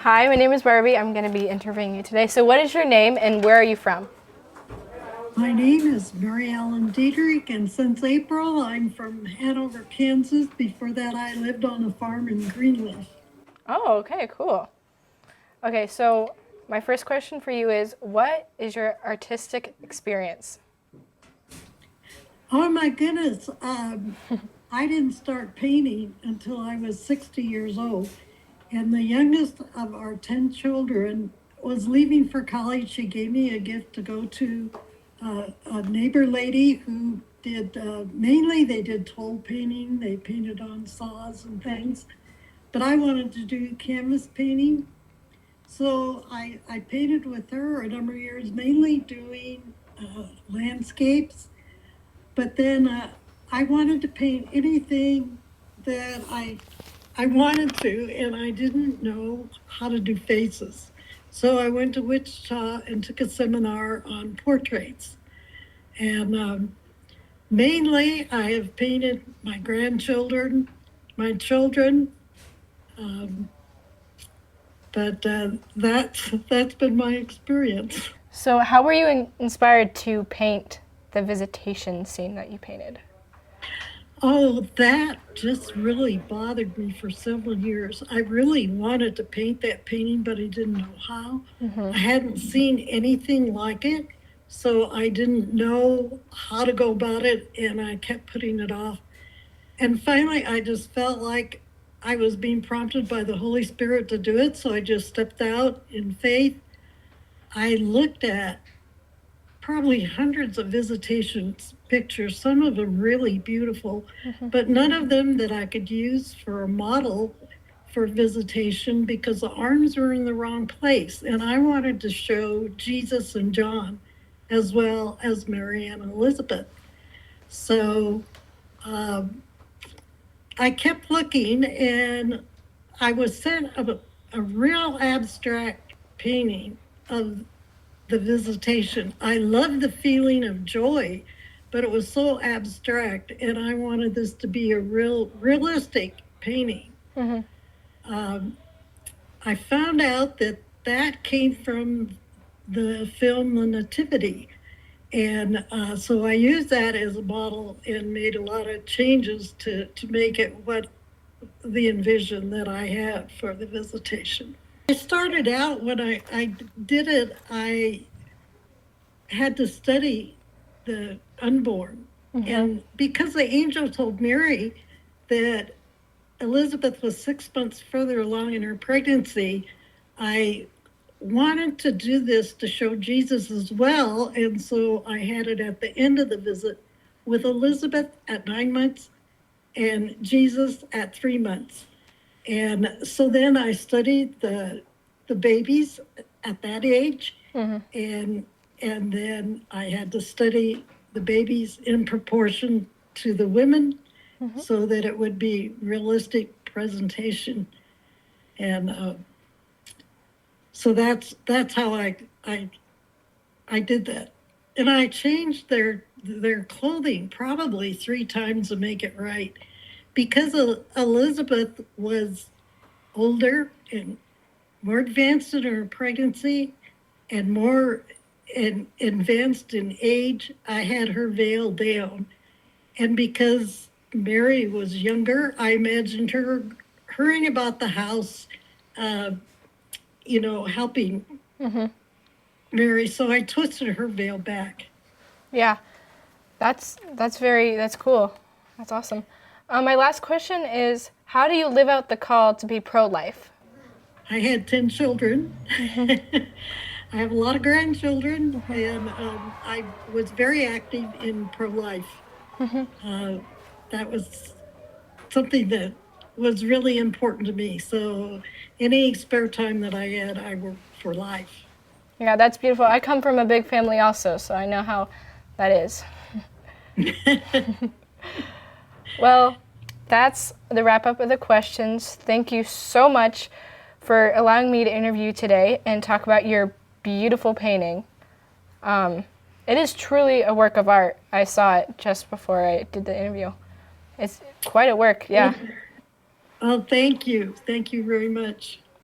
Hi, my name is Barbie. I'm going to be interviewing you today. So what is your name and where are you from? My name is Mary Ellen Deiderich, and since April, I'm from Hanover, Kansas. Before that, I lived on a farm in Greenleaf. Oh, okay, cool. Okay, so my first question for you is, what is your artistic experience? Oh my goodness, I didn't start painting until I was 60 years old. And the youngest of our 10 children was leaving for college. She gave me a gift to go to a neighbor lady who did, mainly they did toll painting. They painted on saws and things. But I wanted to do canvas painting. So I painted with her a number of years, mainly doing landscapes. But then I wanted to paint anything that I wanted to, and I didn't know how to do faces. So I went to Wichita and took a seminar on portraits. And mainly, I have painted my grandchildren, my children, um, but that's been my experience. So how were you inspired to paint the Visitation scene that you painted? Oh, that just really bothered me for several years. I really wanted to paint that painting, but I didn't know how. I hadn't seen anything like it, so I didn't know how to go about it, and I kept putting it off. And finally, I just felt like I was being prompted by the Holy Spirit to do it, so I just stepped out in faith. I looked at probably hundreds of visitations pictures, some of them really beautiful, but none of them that I could use for a model for visitation because the arms were in the wrong place. And I wanted to show Jesus and John as well as Mary and Elizabeth. So I kept looking and I was sent a real abstract painting of the visitation. I loved the feeling of joy, but it was so abstract, and I wanted this to be a realistic painting. Um, I found out that that came from the film The Nativity. And so I used that as a model and made a lot of changes to make it what the envision that I had for the visitation. I started out when I did it, I had to study the unborn. And because the angel told Mary that Elizabeth was 6 months further along in her pregnancy, I wanted to do this to show Jesus as well. And so I had it at the end of the visit with Elizabeth at 9 months and Jesus at 3 months. And so then I studied the babies at that age, and and then I had to study the babies in proportion to the women, so that it would be realistic presentation. And so that's how I did that. And I changed their clothing probably 3 times to make it right, because Elizabeth was older and more advanced in her pregnancy and more advanced in age. I had her veil down. And because Mary was younger, I imagined her hurrying about the house, uh, helping Mary. So I twisted her veil back. Yeah, that's cool. That's awesome. My last question is, how do you live out the call to be pro-life? I had 10 children. I have a lot of grandchildren, and I was very active in pro life. That was something that was really important to me. So, any spare time that I had, I worked for life. Yeah, that's beautiful. I come from a big family also, so I know how that is. Well, that's the wrap up of the questions. Thank you so much for allowing me to interview you today and talk about your beautiful painting. It is truly a work of art. I saw it just before I did the interview. It's quite a work, yeah. Oh, thank you. Thank you very much.